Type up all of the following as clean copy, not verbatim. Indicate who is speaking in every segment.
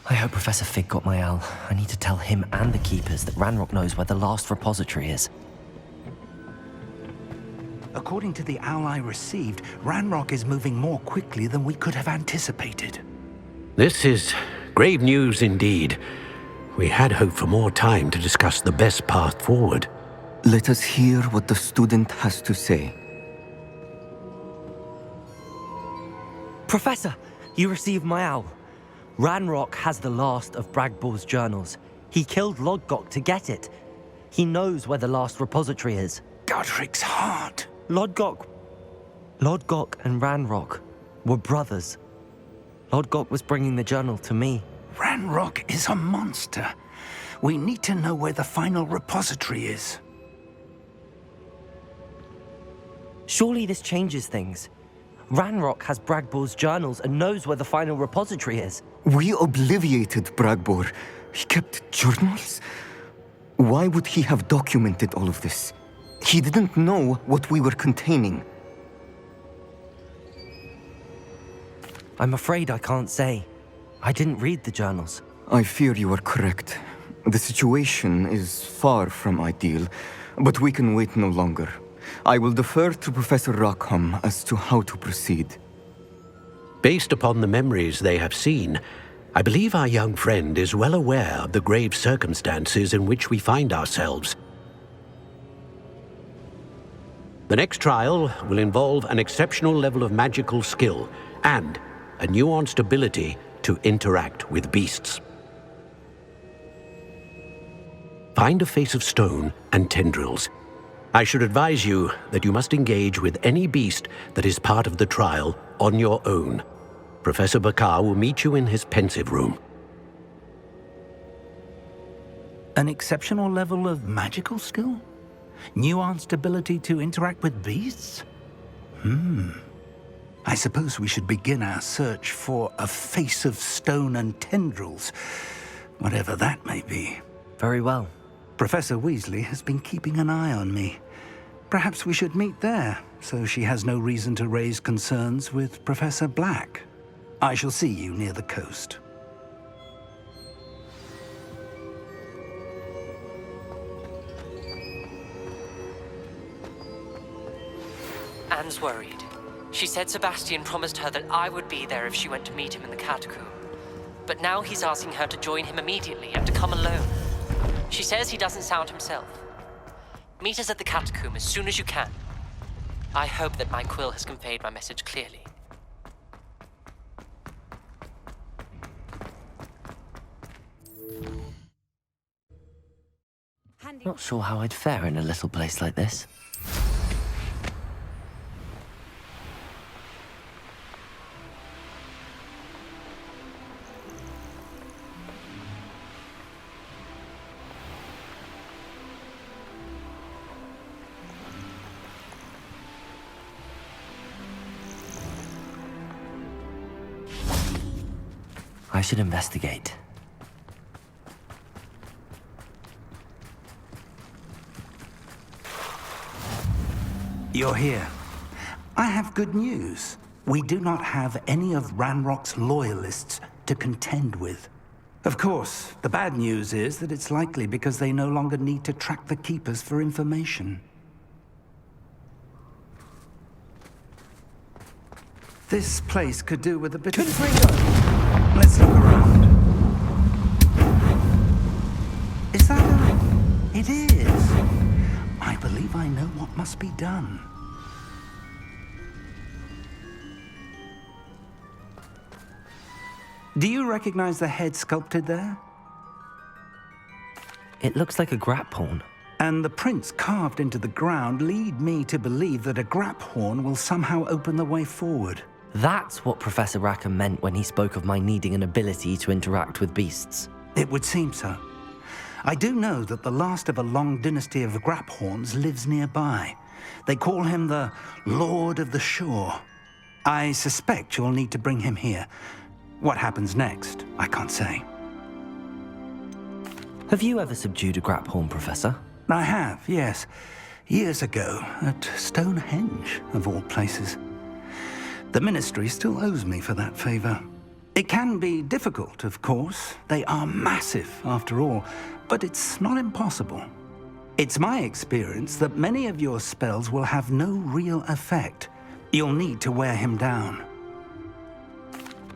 Speaker 1: I hope Professor Fig got my owl. I need to tell him and the Keepers that Ranrock knows where the last repository is.
Speaker 2: According to the owl I received, Ranrock is moving more quickly than we could have anticipated.
Speaker 3: This is grave news indeed. We had hoped for more time to discuss the best path forward.
Speaker 4: Let us hear what the student has to say.
Speaker 1: Professor, you received my owl. Ranrock has the last of Bragbor's journals. He killed Lodgok to get it. He knows where the last repository is.
Speaker 2: Godric's heart.
Speaker 1: Lodgok and Ranrock were brothers. Lodgok was bringing the journal to me.
Speaker 2: Ranrock is a monster. We need to know where the final repository is.
Speaker 1: Surely this changes things. Ranrock has Bragbor's journals and knows where the final repository is.
Speaker 4: We obliviated Bragbor. He kept journals? Why would he have documented all of this? He didn't know what we were containing.
Speaker 1: I'm afraid I can't say. I didn't read the journals.
Speaker 4: I fear you are correct. The situation is far from ideal, but we can wait no longer. I will defer to Professor Rackham as to how to proceed.
Speaker 3: Based upon the memories they have seen, I believe our young friend is well aware of the grave circumstances in which we find ourselves. The next trial will involve an exceptional level of magical skill and a nuanced ability to interact with beasts. Find a face of stone and tendrils. I should advise you that you must engage with any beast that is part of the trial on your own. Professor Bakar will meet you in his pensive room.
Speaker 2: An exceptional level of magical skill? Nuanced ability to interact with beasts? I suppose we should begin our search for a face of stone and tendrils, whatever that may be.
Speaker 1: Very well.
Speaker 2: Professor Weasley has been keeping an eye on me. Perhaps we should meet there, so she has no reason to raise concerns with Professor Black. I shall see you near the coast.
Speaker 5: Anne's worried. She said Sebastian promised her that I would be there if she went to meet him in the catacomb. But now he's asking her to join him immediately and to come alone. She says he doesn't sound himself. Meet us at the catacomb as soon as you can. I hope that my quill has conveyed my message clearly.
Speaker 1: Not sure how I'd fare in a little place like this. I should investigate.
Speaker 2: You're here. I have good news. We do not have any of Ranrock's loyalists to contend with. Of course, the bad news is that it's likely because they no longer need to track the Keepers for information. This place could do with a bit of freedom. Let's look around. Is that a... It is. I believe I know what must be done. Do you recognize the head sculpted there?
Speaker 1: It looks like a grap horn.
Speaker 2: And the prints carved into the ground lead me to believe that a grap horn will somehow open the way forward.
Speaker 1: That's what Professor Rackham meant when he spoke of my needing an ability to interact with beasts.
Speaker 2: It would seem so. I do know that the last of a long dynasty of Graphorns lives nearby. They call him the Lord of the Shore. I suspect you'll need to bring him here. What happens next, I can't say.
Speaker 1: Have you ever subdued a Graphorn, Professor?
Speaker 2: I have, yes. Years ago, at Stonehenge, of all places. The Ministry still owes me for that favor. It can be difficult, of course. They are massive, after all, but it's not impossible. It's my experience that many of your spells will have no real effect. You'll need to wear him down.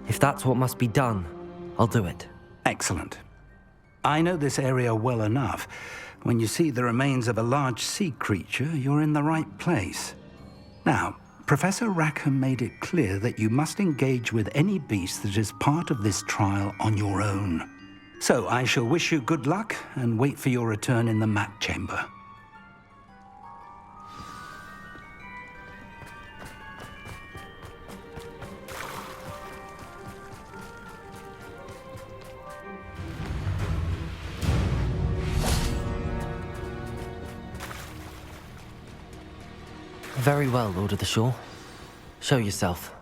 Speaker 1: If that's what must be done, I'll do it.
Speaker 2: Excellent. I know this area well enough. When you see the remains of a large sea creature, you're in the right place. Now, Professor Rackham made it clear that you must engage with any beast that is part of this trial on your own. So I shall wish you good luck and wait for your return in the map chamber.
Speaker 1: Very well, Lord of the Shore. Show yourself.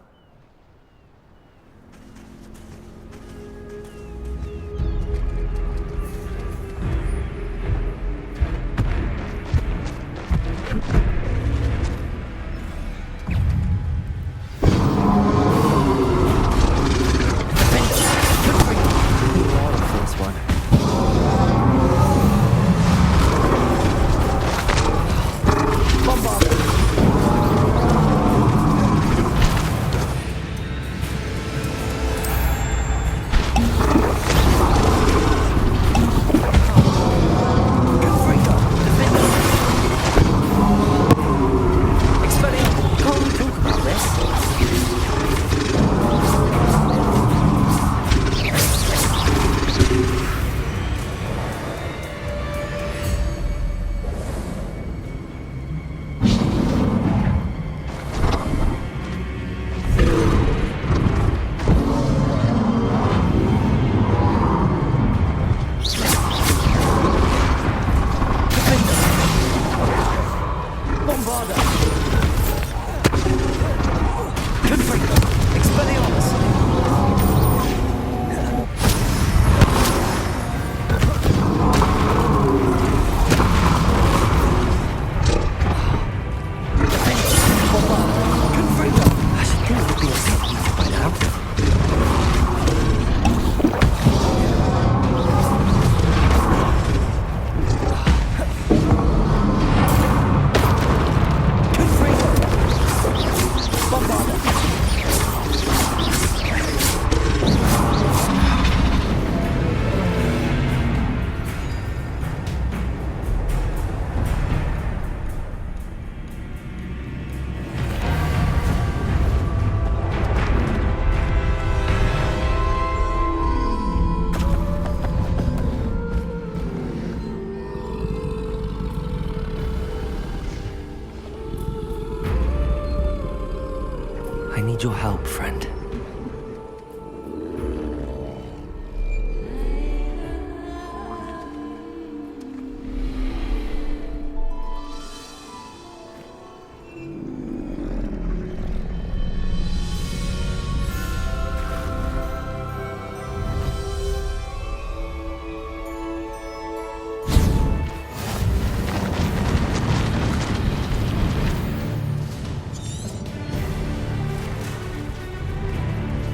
Speaker 1: I need your help, friend.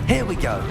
Speaker 1: Here we go.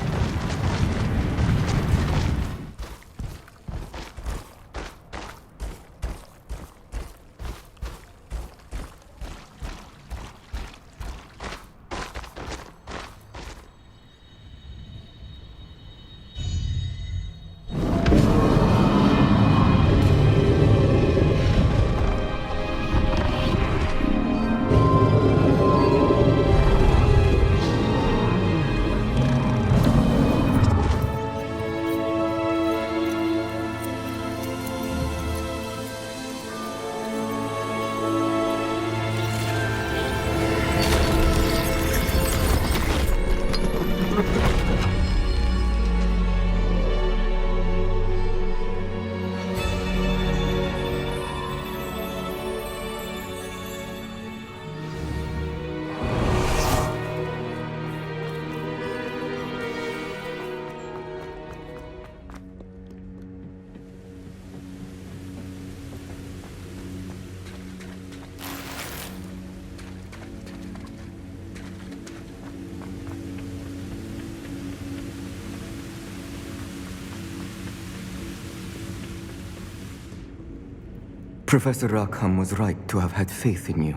Speaker 4: Professor Rackham was right to have had faith in you.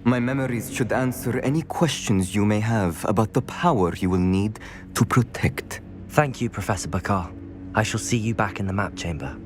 Speaker 4: My memories should answer any questions you may have about the power you will need to protect.
Speaker 1: Thank you, Professor Bakar. I shall see you back in the map chamber.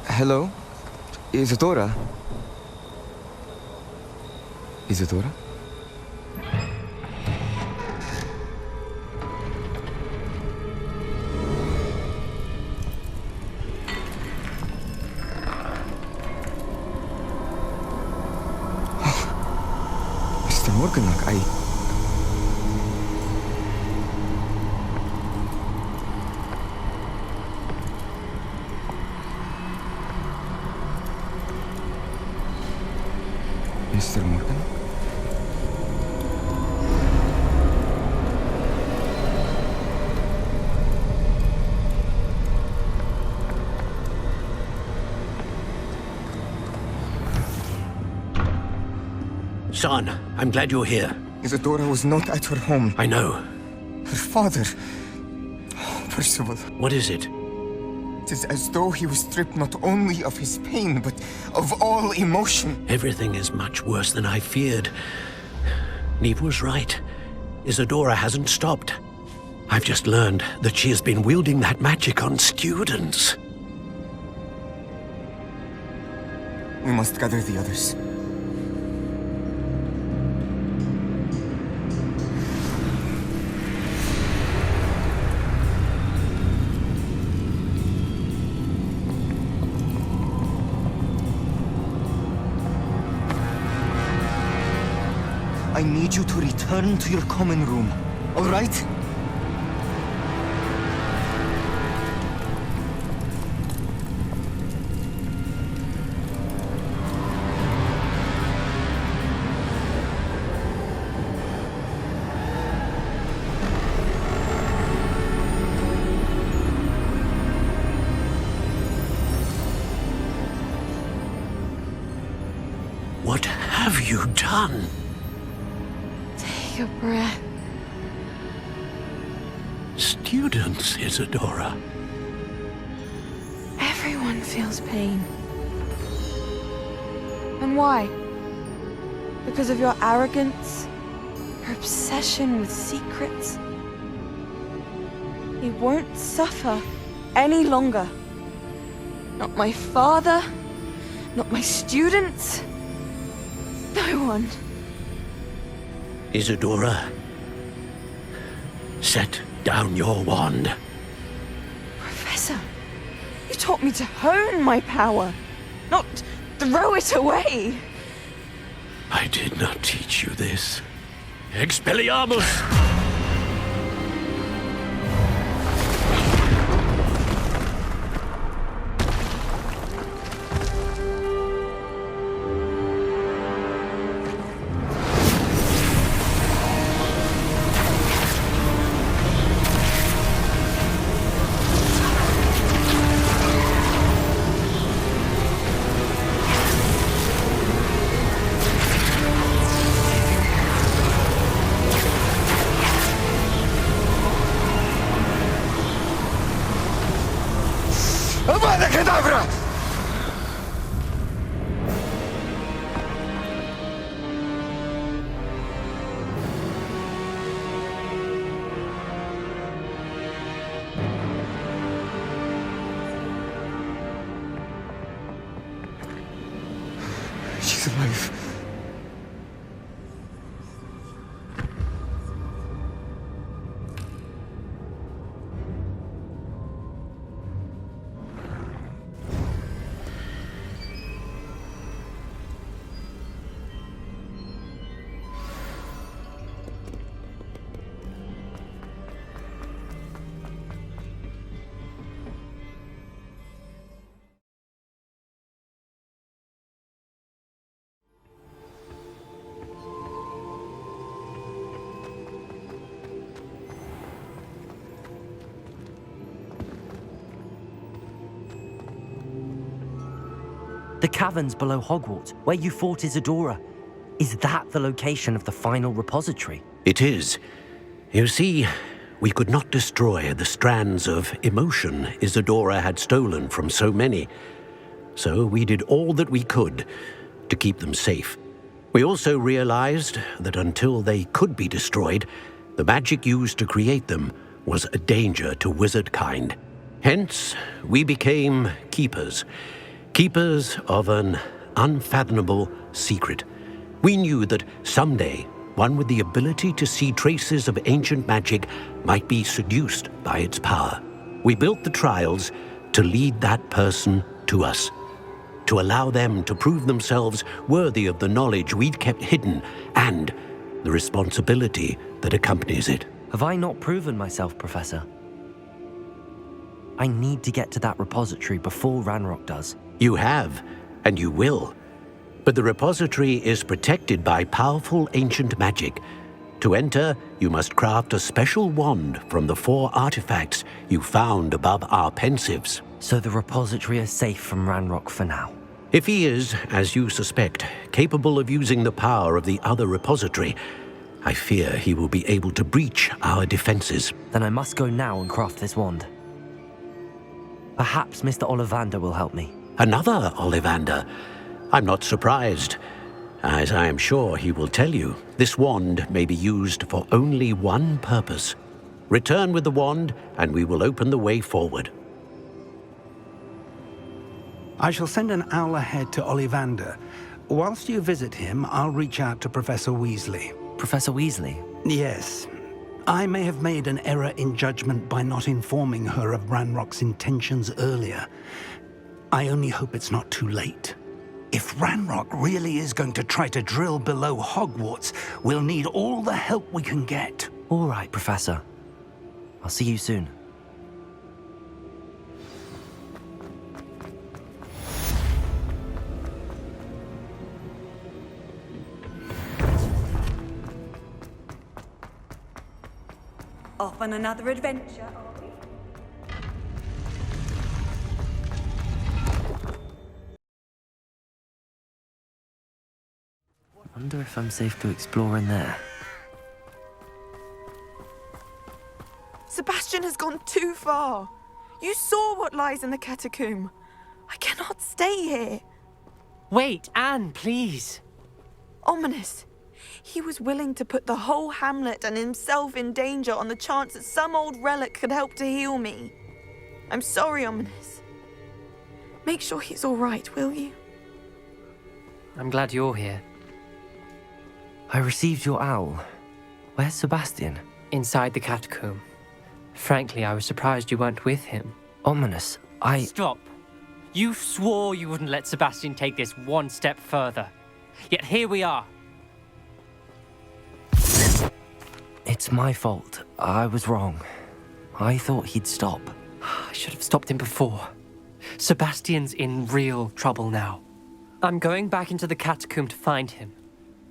Speaker 4: Hello? Isadora? Isadora? Mr. Morganlock, Mr. Morgan?
Speaker 3: Son, I'm glad you're here.
Speaker 4: Isadora was not at her home.
Speaker 3: I know.
Speaker 4: Her father... Oh, Percival.
Speaker 3: What is it?
Speaker 4: It is as though he was stripped not only of his pain, but of all emotion.
Speaker 3: Everything is much worse than I feared. Neve was right. Isadora hasn't stopped. I've just learned that she has been wielding that magic on students.
Speaker 4: We must gather the others. I need you to return to your common room, all right?
Speaker 3: What have you done?
Speaker 6: Take a breath.
Speaker 3: Students, Isadora.
Speaker 6: Everyone feels pain. And why? Because of your arrogance? Your obsession with secrets? He won't suffer any longer. Not my father, not my students, no one.
Speaker 3: Isadora, set down your wand.
Speaker 6: Professor, you taught me to hone my power, not throw it away.
Speaker 3: I did not teach you this. Expelliarmus!
Speaker 4: Avada Kedavra! She's alive.
Speaker 1: The caverns below Hogwarts, where you fought Isadora. Is that the location of the final repository?
Speaker 3: It is. You see, we could not destroy the strands of emotion Isadora had stolen from so many. So we did all that we could to keep them safe. We also realized that until they could be destroyed, the magic used to create them was a danger to wizard kind. Hence, we became keepers. Keepers of an unfathomable secret. We knew that someday, one with the ability to see traces of ancient magic might be seduced by its power. We built the trials to lead that person to us, to allow them to prove themselves worthy of the knowledge we'd kept hidden and the responsibility that accompanies it.
Speaker 1: Have I not proven myself, Professor? I need to get to that repository before Ranrock does.
Speaker 3: You have, and you will. But the repository is protected by powerful ancient magic. To enter, you must craft a special wand from the 4 artifacts you found above our pensives.
Speaker 1: So the repository is safe from Ranrock for now.
Speaker 3: If he is, as you suspect, capable of using the power of the other repository, I fear he will be able to breach our defenses.
Speaker 1: Then I must go now and craft this wand. Perhaps Mr. Ollivander will help me.
Speaker 3: Another Ollivander? I'm not surprised. As I am sure he will tell you, this wand may be used for only one purpose. Return with the wand, and we will open the way forward.
Speaker 2: I shall send an owl ahead to Ollivander. Whilst you visit him, I'll reach out to Professor Weasley.
Speaker 1: Professor Weasley?
Speaker 2: Yes. I may have made an error in judgment by not informing her of Ranrock's intentions earlier. I only hope it's not too late. If Ranrock really is going to try to drill below Hogwarts, we'll need all the help we can get.
Speaker 1: All right, Professor. I'll see you soon.
Speaker 7: Off on another adventure, are we?
Speaker 1: Wonder if I'm safe to explore in there.
Speaker 6: Sebastian has gone too far. You saw what lies in the catacomb. I cannot stay here.
Speaker 5: Wait, Anne, please.
Speaker 6: Ominous. He was willing to put the whole hamlet and himself in danger on the chance that some old relic could help to heal me. I'm sorry, Ominous. Make sure he's all right, will you?
Speaker 5: I'm glad you're here.
Speaker 1: I received your owl. Where's Sebastian?
Speaker 5: Inside the catacomb. Frankly, I was surprised you weren't with him.
Speaker 1: Ominous,
Speaker 5: Stop. You swore you wouldn't let Sebastian take this one step further. Yet here we are.
Speaker 1: It's my fault. I was wrong. I thought he'd stop.
Speaker 5: I should have stopped him before. Sebastian's in real trouble now. I'm going back into the catacomb to find him.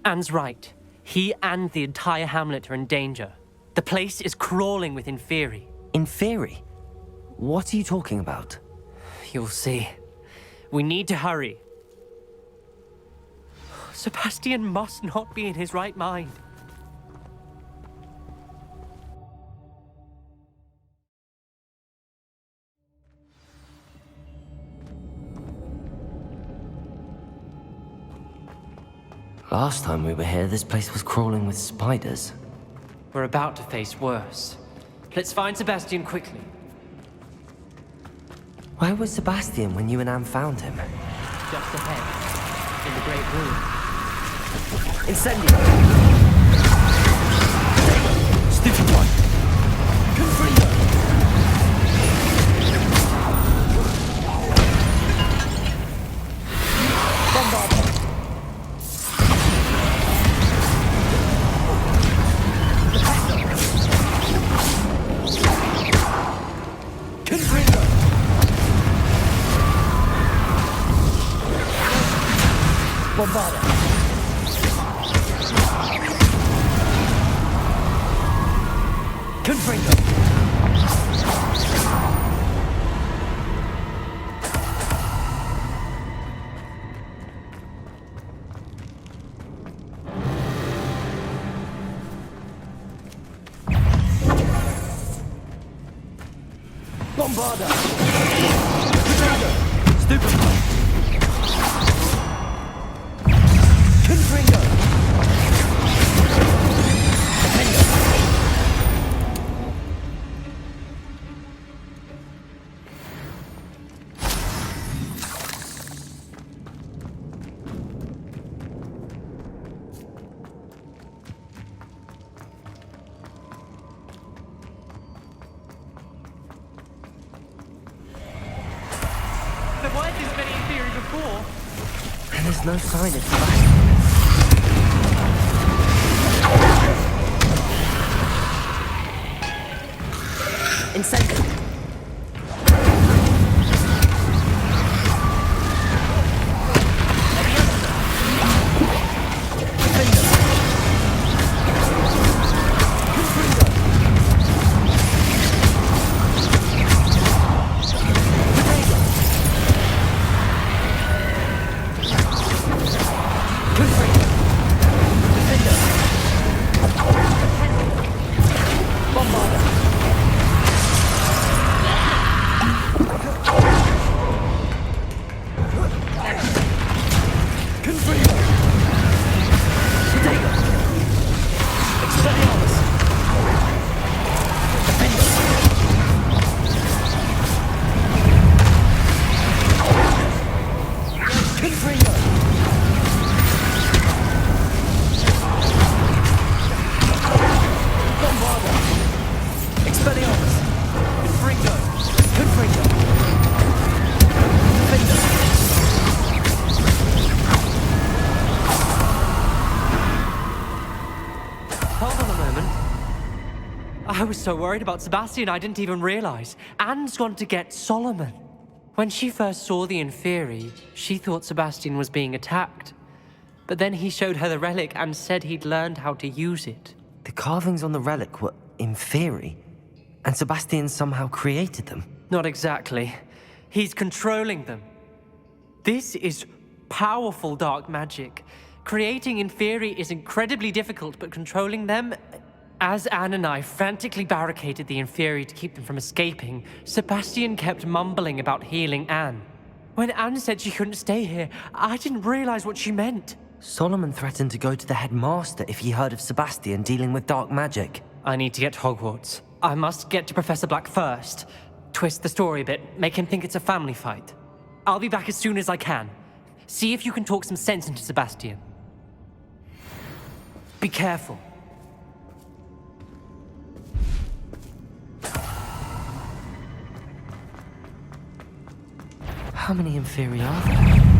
Speaker 5: Anne's right. He and the entire hamlet are in danger. The place is crawling with Inferi.
Speaker 1: Inferi? What are you talking about?
Speaker 5: You'll see. We need to hurry. Sebastian must not be in his right mind.
Speaker 1: Last time we were here, this place was crawling with spiders.
Speaker 5: We're about to face worse. Let's find Sebastian quickly.
Speaker 1: Where was Sebastian when you and Anne found him?
Speaker 5: Just ahead, in the great room.
Speaker 1: Incendio! Sticky one! Confringo! Bombardo! Confringo! Bombardo! Confringo! Bombarder! Potato! Stupefy! Confringo! Defender!
Speaker 5: There weren't this many in theory before.
Speaker 1: And there's no sign of Sebastian. Incendio!
Speaker 5: I was so worried about Sebastian I didn't even realize. Anne's gone to get Solomon. When she first saw the Inferi, she thought Sebastian was being attacked. But then he showed her the relic and said he'd learned how to use it.
Speaker 1: The carvings on the relic were Inferi, and Sebastian somehow created them.
Speaker 5: Not exactly. He's controlling them. This is powerful dark magic. Creating Inferi is incredibly difficult, but controlling them... As Anne and I frantically barricaded the Inferi to keep them from escaping, Sebastian kept mumbling about healing Anne. When Anne said she couldn't stay here, I didn't realize what she meant.
Speaker 1: Solomon threatened to go to the headmaster if he heard of Sebastian dealing with dark magic.
Speaker 5: I need to get to Hogwarts. I must get to Professor Black first. Twist the story a bit, make him think it's a family fight. I'll be back as soon as I can. See if you can talk some sense into Sebastian. Be careful.
Speaker 1: How many Inferi are there?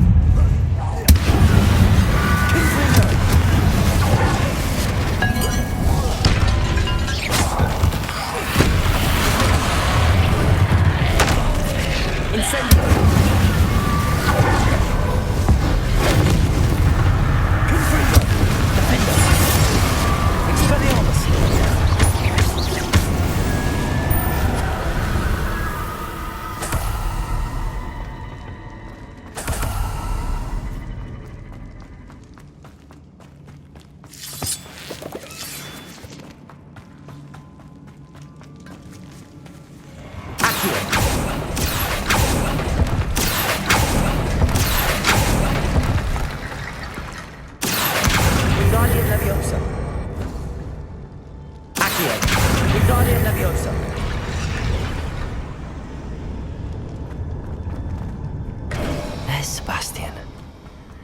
Speaker 1: Sebastian.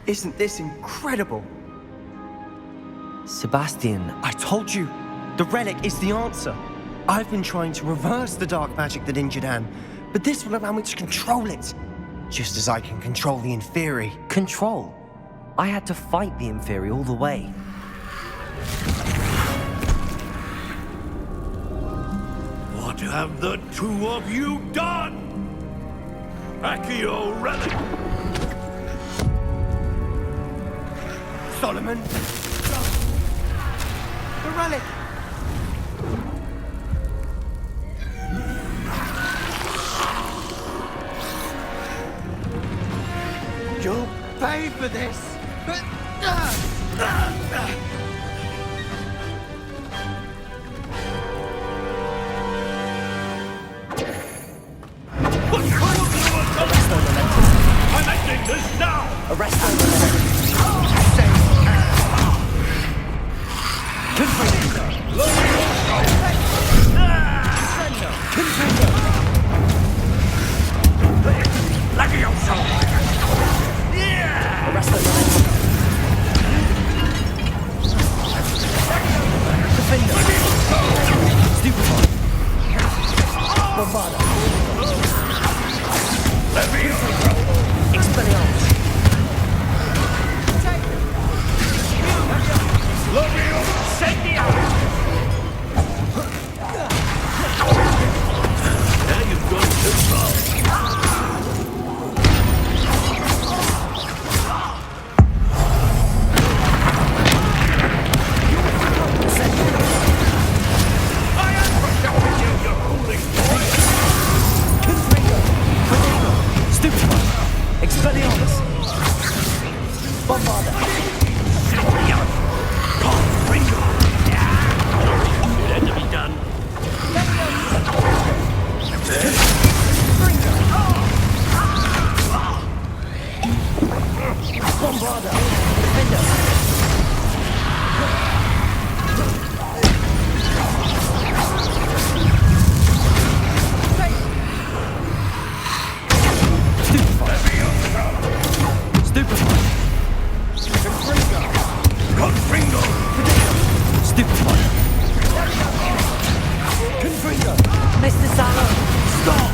Speaker 8: Isn't this incredible?
Speaker 1: Sebastian,
Speaker 8: I told you, the relic is the answer. I've been trying to reverse the dark magic that injured Anne, but this will allow me to control it. Just as I can control the Inferi.
Speaker 1: Control? I had to fight the Inferi all the way.
Speaker 9: What have the two of you done? Accio relic!
Speaker 8: Solomon! The relic! You'll pay for this!
Speaker 9: End this now!
Speaker 1: Arrest them. Arrest them. Defender. Stupefy. Bombada. Expelliarmus.
Speaker 9: Now you've gone too far.
Speaker 1: Expelliarmus! Bombada!
Speaker 9: It had to be done.
Speaker 1: Bombada! Defender! Stupefy!
Speaker 9: Confringo!
Speaker 1: Stupefy! Confringo! Mr. Salo! Stop!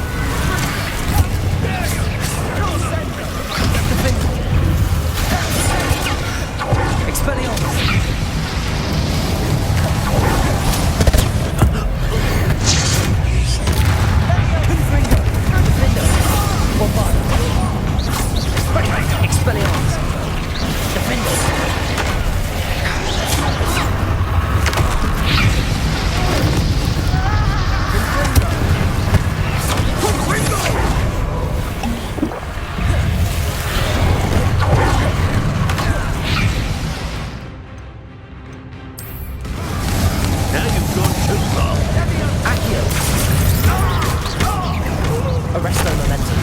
Speaker 1: Defender! Expelliarmus! Confringo! Defender! Bombada! Expelliarmus! Defender!
Speaker 9: Now you've gone too far.
Speaker 1: Accio! Arresto momentum.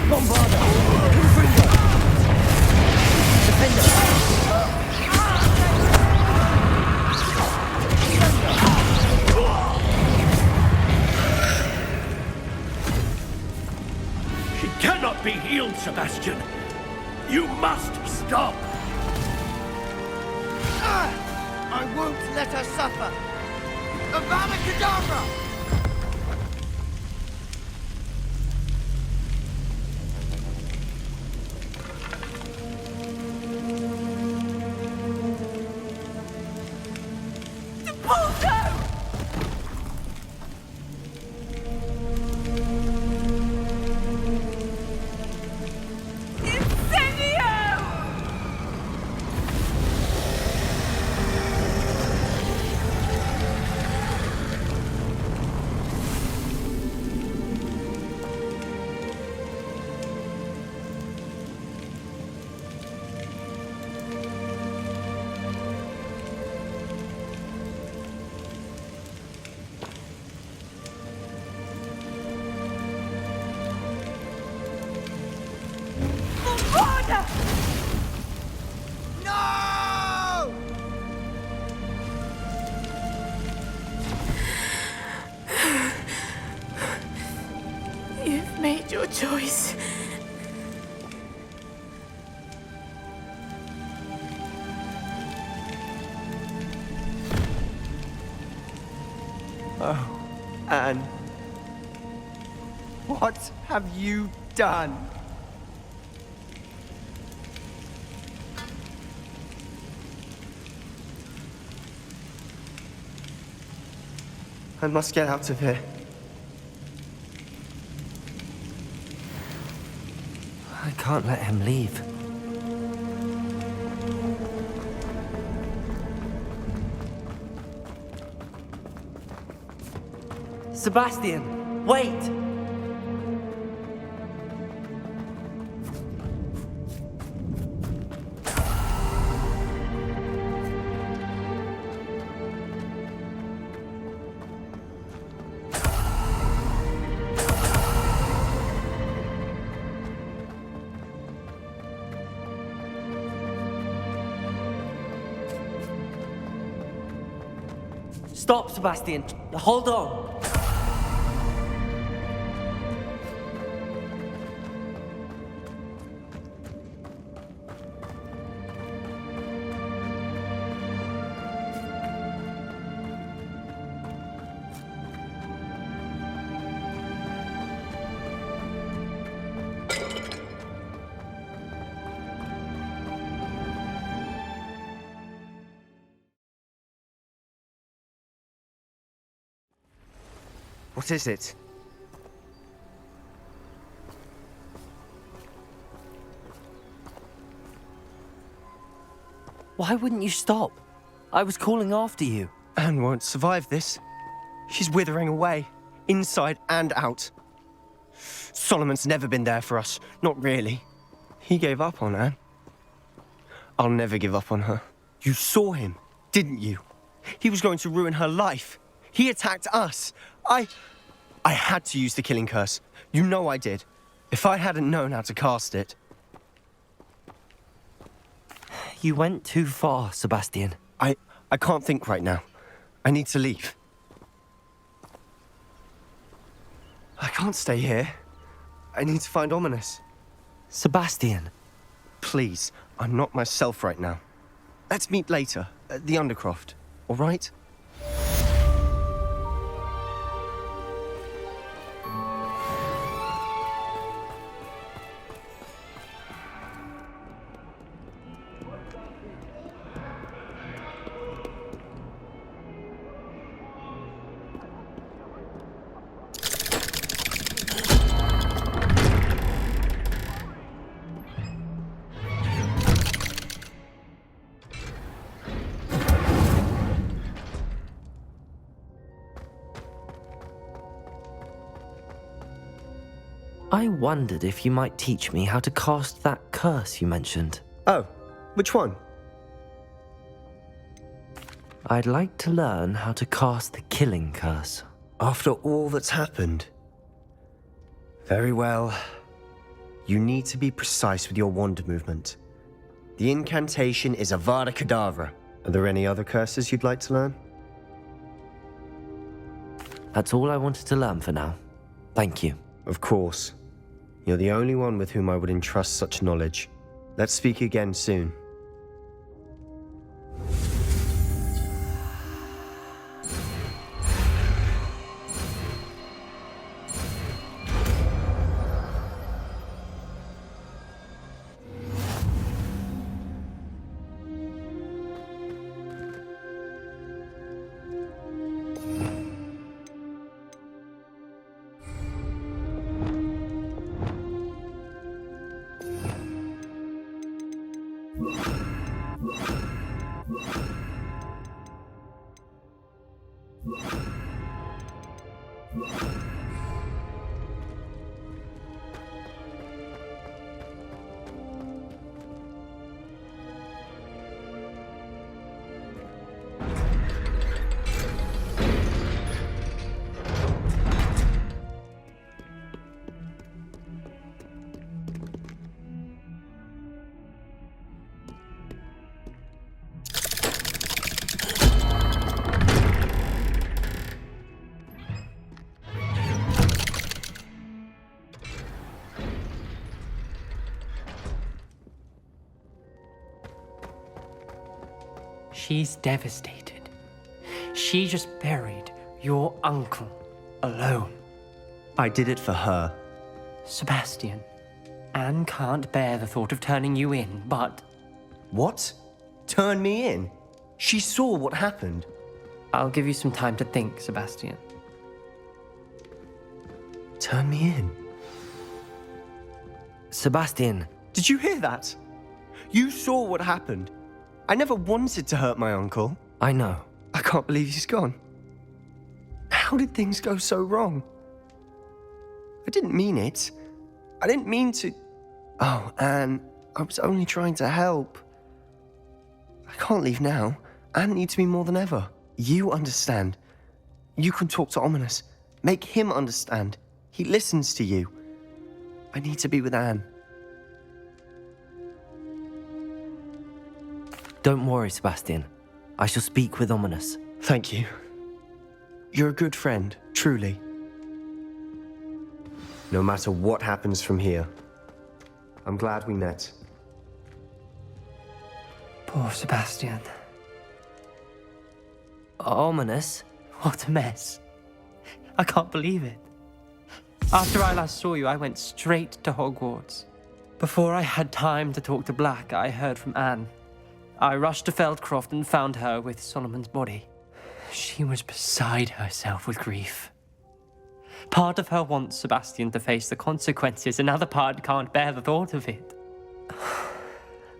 Speaker 1: Bombarda! Confringo! Defender!
Speaker 9: She cannot be healed, Sebastian. You must stop.
Speaker 8: I won't let her suffer! Avada Kedavra! No!
Speaker 6: You've made your choice.
Speaker 8: Oh, Anne. What have you done? I must get out of here.
Speaker 1: I can't let him leave. Sebastian, wait! Stop, Sebastian. Hold on.
Speaker 8: What is it?
Speaker 1: Why wouldn't you stop? I was calling after you.
Speaker 8: Anne won't survive this. She's withering away, inside and out. Solomon's never been there for us, not really. He gave up on Anne. I'll never give up on her. You saw him, didn't you? He was going to ruin her life. He attacked us. I had to use the killing curse. You know I did. If I hadn't known how to cast it...
Speaker 1: You went too far, Sebastian.
Speaker 8: I can't think right now. I need to leave. I can't stay here. I need to find Ominous.
Speaker 1: Sebastian.
Speaker 8: Please, I'm not myself right now. Let's meet later, at the Undercroft, all right?
Speaker 1: I wondered if you might teach me how to cast that curse you mentioned.
Speaker 8: Oh, which one?
Speaker 1: I'd like to learn how to cast the killing curse.
Speaker 8: After all that's happened? Very well. You need to be precise with your wand movement. The incantation is Avada Kedavra. Are there any other curses you'd like to learn?
Speaker 1: That's all I wanted to learn for now. Thank you.
Speaker 8: Of course. You're the only one with whom I would entrust such knowledge. Let's speak again soon.
Speaker 5: She's devastated. She just buried your uncle alone.
Speaker 8: I did it for her.
Speaker 5: Sebastian, Anne can't bear the thought of turning you in, but...
Speaker 8: What? Turn me in? She saw what happened.
Speaker 5: I'll give you some time to think, Sebastian.
Speaker 8: Turn me in?
Speaker 1: Sebastian.
Speaker 8: Did you hear that? You saw what happened. I never wanted to hurt my uncle.
Speaker 1: I know.
Speaker 8: I can't believe he's gone. How did things go so wrong? I didn't mean it. I didn't mean to... Oh, Anne, I was only trying to help. I can't leave now. Anne needs me more than ever. You understand. You can talk to Ominous. Make him understand. He listens to you. I need to be with Anne.
Speaker 1: Don't worry, Sebastian. I shall speak with Ominous.
Speaker 8: Thank you. You're a good friend, truly. No matter what happens from here, I'm glad we met.
Speaker 5: Poor Sebastian.
Speaker 1: Ominous?
Speaker 5: What a mess. I can't believe it. After I last saw you, I went straight to Hogwarts. Before I had time to talk to Black, I heard from Anne. I rushed to Feldcroft and found her with Solomon's body. She was beside herself with grief. Part of her wants Sebastian to face the consequences, another part can't bear the thought of it.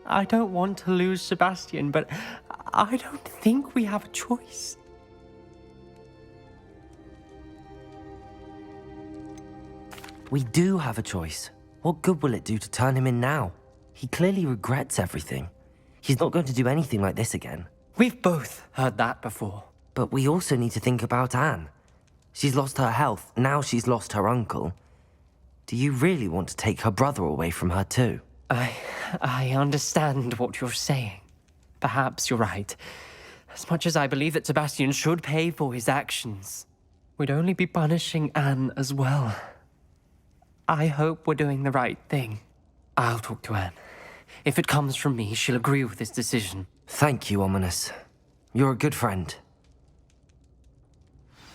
Speaker 5: I don't want to lose Sebastian, but I don't think we have a choice.
Speaker 1: We do have a choice. What good will it do to turn him in now? He clearly regrets everything. He's not going to do anything like this again.
Speaker 5: We've both heard that before.
Speaker 1: But we also need to think about Anne. She's lost her health, now she's lost her uncle. Do you really want to take her brother away from her too?
Speaker 5: I understand what you're saying. Perhaps you're right. As much as I believe that Sebastian should pay for his actions, we'd only be punishing Anne as well. I hope we're doing the right thing. I'll talk to Anne. If it comes from me, she'll agree with this decision.
Speaker 1: Thank you, Ominous. You're a good friend.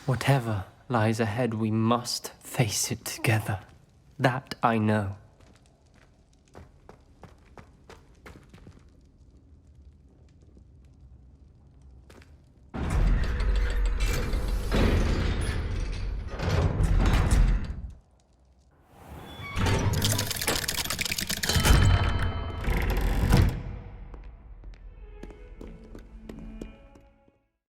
Speaker 5: Whatever lies ahead, we must face it together. That I know.